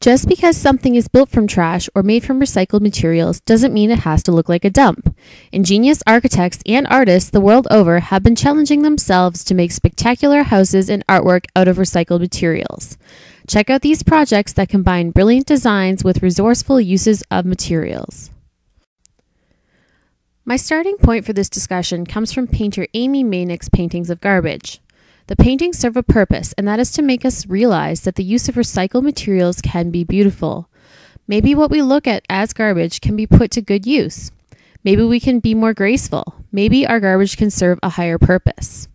Just because something is built from trash or made from recycled materials doesn't mean it has to look like a dump. Ingenious architects and artists the world over have been challenging themselves to make spectacular houses and artwork out of recycled materials. Check out these projects that combine brilliant designs with resourceful uses of materials. My starting point for this discussion comes from painter Amy Manick's paintings of garbage. The paintings serve a purpose, and that is to make us realize that the use of recycled materials can be beautiful. Maybe what we look at as garbage can be put to good use. Maybe we can be more graceful. Maybe our garbage can serve a higher purpose.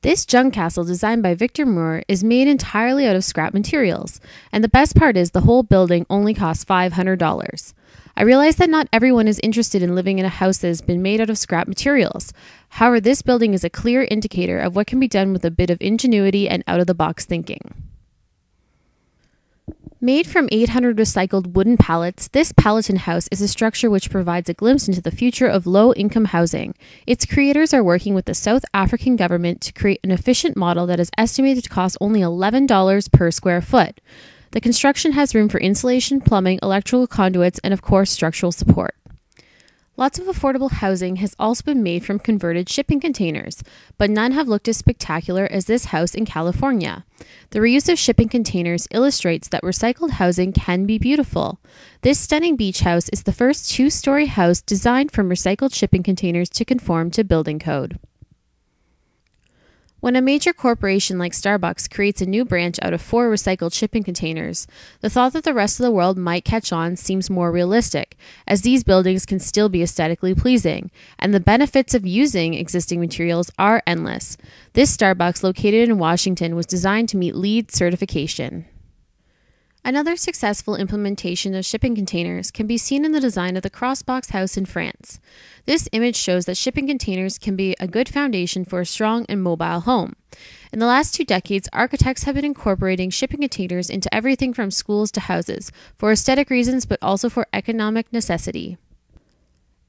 This junk castle, designed by Victor Moore, is made entirely out of scrap materials, and the best part is the whole building only costs $500. I realize that not everyone is interested in living in a house that has been made out of scrap materials. However, this building is a clear indicator of what can be done with a bit of ingenuity and out-of-the-box thinking. Made from 800 recycled wooden pallets, this Palatine house is a structure which provides a glimpse into the future of low-income housing. Its creators are working with the South African government to create an efficient model that is estimated to cost only $11 per square foot. The construction has room for insulation, plumbing, electrical conduits, and of course, structural support. Lots of affordable housing has also been made from converted shipping containers, but none have looked as spectacular as this house in California. The reuse of shipping containers illustrates that recycled housing can be beautiful. This stunning beach house is the first two-story house designed from recycled shipping containers to conform to building code. When a major corporation like Starbucks creates a new branch out of 4 recycled shipping containers, the thought that the rest of the world might catch on seems more realistic, as these buildings can still be aesthetically pleasing, and the benefits of using existing materials are endless. This Starbucks, located in Washington, was designed to meet LEED certification. Another successful implementation of shipping containers can be seen in the design of the Crossbox house in France. This image shows that shipping containers can be a good foundation for a strong and mobile home. In the last 2 decades, architects have been incorporating shipping containers into everything from schools to houses, for aesthetic reasons but also for economic necessity.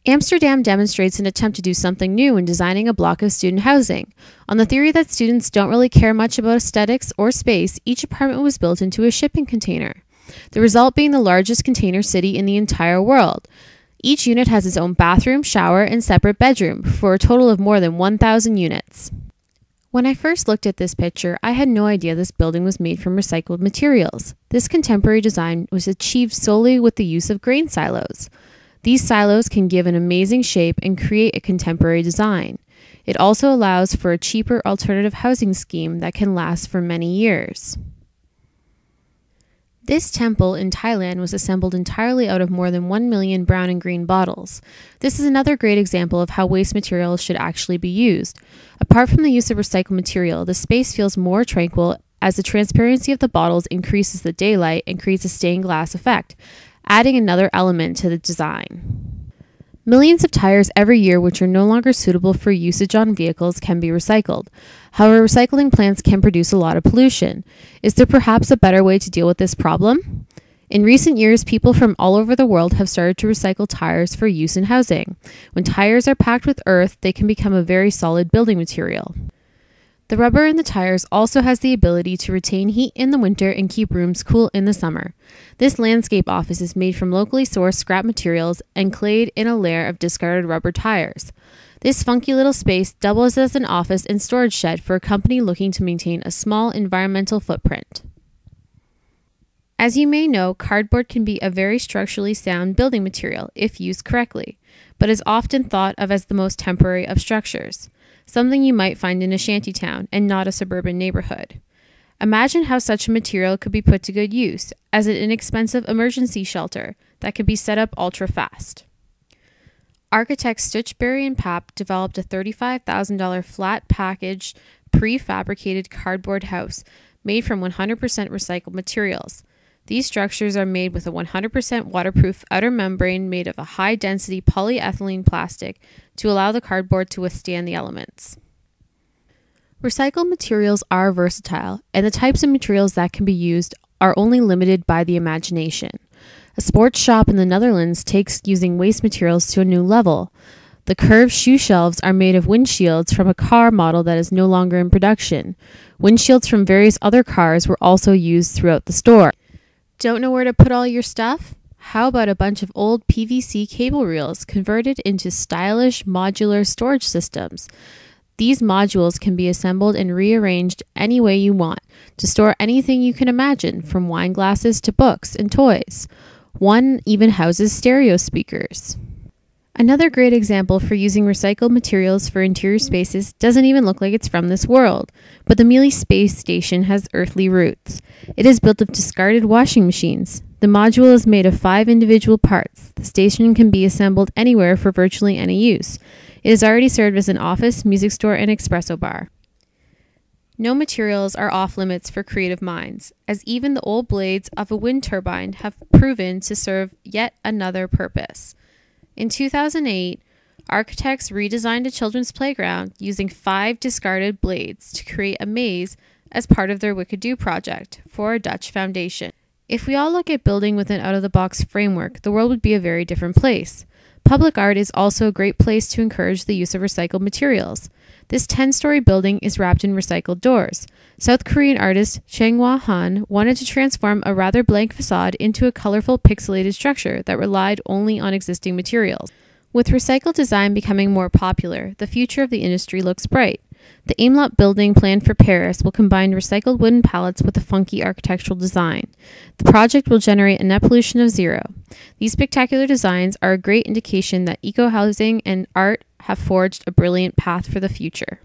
Amsterdam demonstrates an attempt to do something new in designing a block of student housing. On the theory that students don't really care much about aesthetics or space, each apartment was built into a shipping container. The result being the largest container city in the entire world. Each unit has its own bathroom, shower, and separate bedroom, for a total of more than 1,000 units. When I first looked at this picture, I had no idea this building was made from recycled materials. This contemporary design was achieved solely with the use of grain silos. These silos can give an amazing shape and create a contemporary design. It also allows for a cheaper alternative housing scheme that can last for many years. This temple in Thailand was assembled entirely out of more than 1 million brown and green bottles. This is another great example of how waste materials should actually be used. Apart from the use of recycled material, the space feels more tranquil as the transparency of the bottles increases the daylight and creates a stained glass effect, adding another element to the design. Millions of tires every year which are no longer suitable for usage on vehicles can be recycled. However, recycling plants can produce a lot of pollution. Is there perhaps a better way to deal with this problem? In recent years, people from all over the world have started to recycle tires for use in housing. When tires are packed with earth, they can become a very solid building material. The rubber in the tires also has the ability to retain heat in the winter and keep rooms cool in the summer. This landscape office is made from locally sourced scrap materials and clayed in a layer of discarded rubber tires. This funky little space doubles as an office and storage shed for a company looking to maintain a small environmental footprint. As you may know, cardboard can be a very structurally sound building material if used correctly, but is often thought of as the most temporary of structures. Something you might find in a shantytown and not a suburban neighborhood. Imagine how such a material could be put to good use as an inexpensive emergency shelter that could be set up ultra fast. Architects Stitchberry and Papp developed a $35,000 flat package prefabricated cardboard house made from 100% recycled materials. These structures are made with a 100% waterproof outer membrane made of a high-density polyethylene plastic to allow the cardboard to withstand the elements. Recycled materials are versatile, and the types of materials that can be used are only limited by the imagination. A sports shop in the Netherlands takes using waste materials to a new level. The curved shoe shelves are made of windshields from a car model that is no longer in production. Windshields from various other cars were also used throughout the store. Don't know where to put all your stuff? How about a bunch of old PVC cable reels converted into stylish modular storage systems? These modules can be assembled and rearranged any way you want to store anything you can imagine, from wine glasses to books and toys. One even houses stereo speakers. Another great example for using recycled materials for interior spaces doesn't even look like it's from this world, but the Mealy Space Station has earthly roots. It is built of discarded washing machines. The module is made of 5 individual parts. The station can be assembled anywhere for virtually any use. It has already served as an office, music store, and espresso bar. No materials are off limits for creative minds, as even the old blades of a wind turbine have proven to serve yet another purpose. In 2008, architects redesigned a children's playground using 5 discarded blades to create a maze as part of their Wicked Do project for a Dutch foundation. If we all look at building with an out-of-the-box framework, the world would be a very different place. Public art is also a great place to encourage the use of recycled materials. This 10-story building is wrapped in recycled doors. South Korean artist Chang-Hwa Han wanted to transform a rather blank facade into a colorful pixelated structure that relied only on existing materials. With recycled design becoming more popular, the future of the industry looks bright. The Amelot building planned for Paris will combine recycled wooden pallets with a funky architectural design. The project will generate a net pollution of 0. These spectacular designs are a great indication that eco-housing and art have forged a brilliant path for the future.